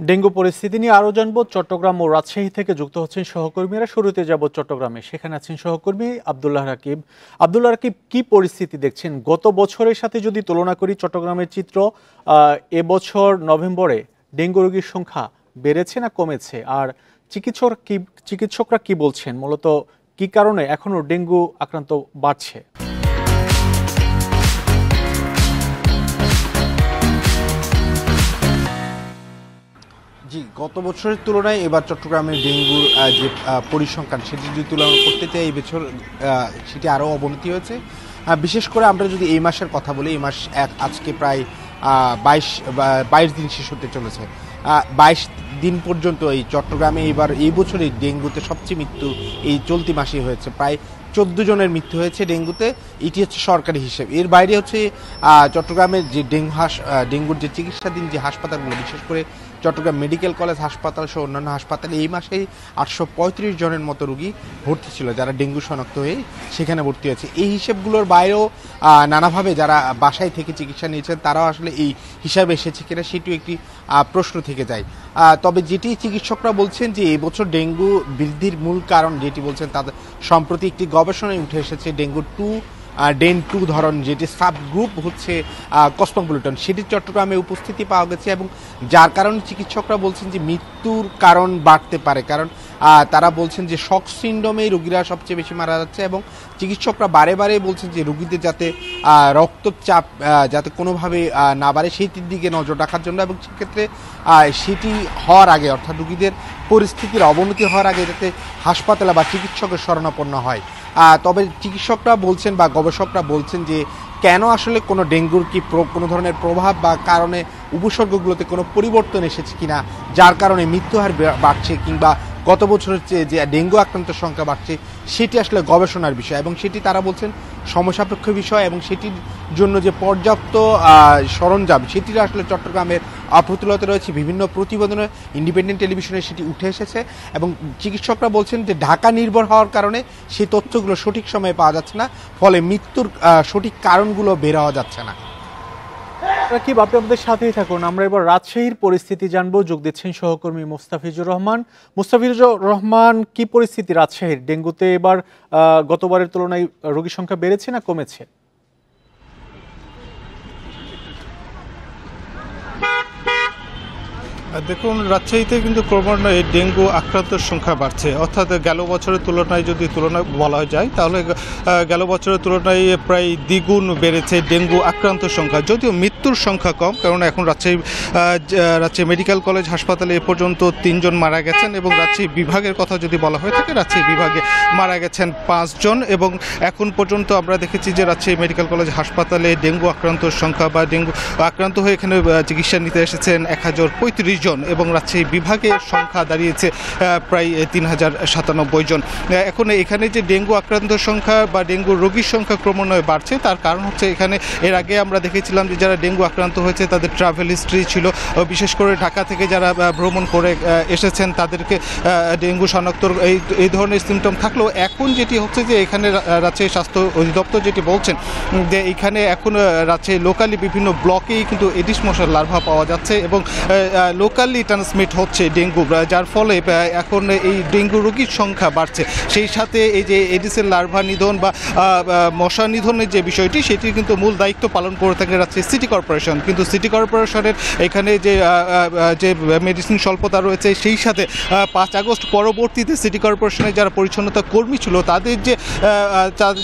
Dengue পরিস্থিতি নিয়ে আরো জানবো। চট্টগ্রাম ও রাজশাহী থেকে যুক্ত হচ্ছেন সহকর্মীরা। শুরুতে যাব চট্টগ্রামে, সেখানে আছেন সহকর্মী আব্দুল্লাহ রাকিব। আব্দুল্লাহ রাকিব, কি পরিস্থিতি দেখছেন? গত বছরের সাথে যদি তুলনা করি চট্টগ্রামের চিত্র, এবছর নভেম্বরে ডেঙ্গু রোগীর সংখ্যা বেড়েছে না কমেছে? আর চিকিৎসকরা কি বলছেন, মূলত কি কারণে এখনো ডেঙ্গু আক্রান্ত বাড়ছে? জি, গত বছরের তুলনায় এবার চট্টগ্রামের ডেঙ্গুর যে পরিসংখ্যান সেটি যদি তুলনা করতে চাই, এই বছর সেটি আরও অবনতি হয়েছে। বিশেষ করে আমরা যদি এই মাসের কথা বলি, এই মাস আজকে প্রায় 22 দিন শেষ হতে চলেছে। 22 দিন পর্যন্ত এই চট্টগ্রামে এই বছরে ডেঙ্গুতে সবচেয়ে মৃত্যু এই চলতি মাসেই হয়েছে। প্রায় 14 জনের মৃত্যু হয়েছে ডেঙ্গুতে। এটি হচ্ছে সরকারি হিসেব। এর বাইরে হচ্ছে চট্টগ্রামের যে ডেঙ্গুর যে চিকিৎসাধীন যে হাসপাতালগুলো, বিশেষ করে চট্টগ্রাম মেডিকেল কলেজ হাসপাতাল সহ অন্যান্য হাসপাতালে এই মাসেই 835 জনের মতো রোগী ভর্তি ছিল, যারা ডেঙ্গু শনাক্ত হয়ে সেখানে ভর্তি হয়েছে। এই হিসেবগুলোর বাইরেও নানাভাবে যারা বাসায় থেকে চিকিৎসা নিয়েছেন তারাও আসলে এই হিসাবে এসেছে কিনা সেটিও একটি প্রশ্ন থেকে যায়। তবে যেটি চিকিৎসকরা বলছেন যে এবছর ডেঙ্গু বৃদ্ধির মূল কারণ যেটি বলছেন, তাদের সম্প্রতি একটি গবেষণায় উঠে এসেছে ডেঙ্গু ডেন 2 ধরন, যেটি সাব গ্রুপ হচ্ছে কসমোপলিটন, সেটির চট্টগ্রামে উপস্থিতি পাওয়া গেছে এবং যার কারণে চিকিৎসকরা বলছেন যে মৃত্যুর কারণ বাড়তে পারে। কারণ তারা বলছেন যে শক সিন্ড্রোমে রোগীরা সবচেয়ে বেশি মারা যাচ্ছে এবং চিকিৎসকরা বারে বারে বলছেন যে রোগীদের যাতে রক্তচাপ যাতে কোনোভাবে না বাড়ে সেইটির দিকে নজর রাখার জন্য, এবং সেক্ষেত্রে সেটি হওয়ার আগে, অর্থাৎ রোগীদের পরিস্থিতির অবনতি হওয়ার আগে যাতে হাসপাতালে বা চিকিৎসকের শরণাপন্ন হয়। তবে চিকিৎসকরা বলছেন বা গবেষকরা বলছেন যে কেন আসলে কোনো ডেঙ্গুর কি কোনো ধরনের প্রভাব বা কারণে উপসর্গগুলোতে কোনো পরিবর্তন এসেছে কিনা, যার কারণে মৃত্যুহার বাড়ছে কিংবা গত বছরের চেয়ে যে ডেঙ্গু আক্রান্তের সংখ্যা বাড়ছে, সেটি আসলে গবেষণার বিষয় এবং সেটি তারা বলছেন সমসাপেক্ষ বিষয়, এবং সেটির জন্য যে পর্যাপ্ত সরঞ্জাম সেটির আসলে চট্টগ্রামের প্রতুলতা রয়েছে। বিভিন্ন প্রতিবেদনে ইন্ডিপেন্ডেন্ট টেলিভিশনে সেটি উঠে এসেছে এবং চিকিৎসকরা বলছেন যে ঢাকা নির্ভর হওয়ার কারণে সেই তথ্যগুলো সঠিক সময়ে পাওয়া যাচ্ছে না, ফলে মৃত্যুর সঠিক কারণগুলো বের হওয়া যাচ্ছে না। রাকিব, আপনি আমাদের সাথেই থাকুন। আমরা এবার রাজশাহীর পরিস্থিতি জানবো। যোগ দিচ্ছেন সহকর্মী মুস্তাফিজুর রহমান। মুস্তাফিজুর রহমান, কি পরিস্থিতি রাজশাহীর? ডেঙ্গুতে এবার গতবারের তুলনায় রোগীর সংখ্যা বেড়েছে না কমেছে? দেখুন, রাজশাহীতে কিন্তু ক্রমান্বয়ে ডেঙ্গু আক্রান্তের সংখ্যা বাড়ছে। অর্থাৎ গেল বছরের তুলনায় যদি তুলনা বলা যায়, তাহলে গেল বছরের তুলনায় প্রায় দ্বিগুণ বেড়েছে ডেঙ্গু আক্রান্তের সংখ্যা। যদিও মৃত্যুর সংখ্যা কম, কারণ এখন রাজশাহী মেডিকেল কলেজ হাসপাতালে এ পর্যন্ত 3 জন মারা গেছেন, এবং রাজশাহী বিভাগের কথা যদি বলা হয়ে থাকে, রাজশাহী বিভাগে মারা গেছেন 5 জন, এবং এখন পর্যন্ত আমরা দেখেছি যে রাজশাহী মেডিকেল কলেজ হাসপাতালে ডেঙ্গু আক্রান্তর সংখ্যা বা ডেঙ্গু আক্রান্ত হয়ে এখানে চিকিৎসা নিতে এসেছেন 1035 জন, এবং রাজশাহী বিভাগের সংখ্যা দাঁড়িয়েছে প্রায় 3097 জন। এখন এখানে যে ডেঙ্গু আক্রান্ত সংখ্যা বা ডেঙ্গু রোগীর সংখ্যা ক্রমান্বয়ে বাড়ছে, তার কারণ হচ্ছে এখানে এর আগে আমরা দেখেছিলাম যে যারা ডেঙ্গু আক্রান্ত হয়েছে তাদের ট্রাভেল হিস্ট্রি ছিল, বিশেষ করে ঢাকা থেকে যারা ভ্রমণ করে এসেছেন তাদেরকে ডেঙ্গু শনাক্ত এই ধরনের সিমটম থাকলেও এখন যেটি হচ্ছে যে এখানে রাজশাহী স্বাস্থ্য অধিদপ্তর যেটি বলছেন যে এখানে এখন রাজশাহী লোকালি বিভিন্ন ব্লকেই কিন্তু এডিস মশার লার্ভা পাওয়া যাচ্ছে এবং লোকালি ট্রান্সমিট হচ্ছে ডেঙ্গু, যার ফলে এখন এই ডেঙ্গু রোগীর সংখ্যা বাড়ছে। সেই সাথে এই যে এডিসের লার্ভা নিধন বা মশা নিধনের যে বিষয়টি, সেটির কিন্তু মূল দায়িত্ব পালন করে থাকে রাজশাহী সিটি কর্পোরেশন। কিন্তু সিটি কর্পোরেশনের এখানে যে মেডিসিন স্বল্পতা রয়েছে, সেই সাথে 5 আগস্ট পরবর্তীতে সিটি কর্পোরেশনের যারা পরিচ্ছন্নতা কর্মী ছিল তাদের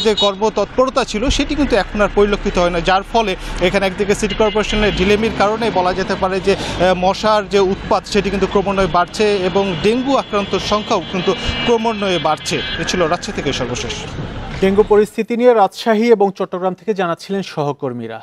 যে কর্মতৎপরতা ছিল সেটি কিন্তু এখন আর পরিলক্ষিত হয় না, যার ফলে এখানে একদিকে সিটি কর্পোরেশনের ঢিলেমির কারণে বলা যেতে পারে যে মশার যে উৎপাত সেটি কিন্তু ক্রমান্বয়ে বাড়ছে এবং ডেঙ্গু আক্রান্তর সংখ্যাও কিন্তু ক্রমান্বয়ে বাড়ছে। এ ছিল রাজশাহী থেকে সর্বশেষ। ডেঙ্গু পরিস্থিতি নিয়ে রাজশাহী এবং চট্টগ্রাম থেকে জানাচ্ছিলেন সহকর্মীরা।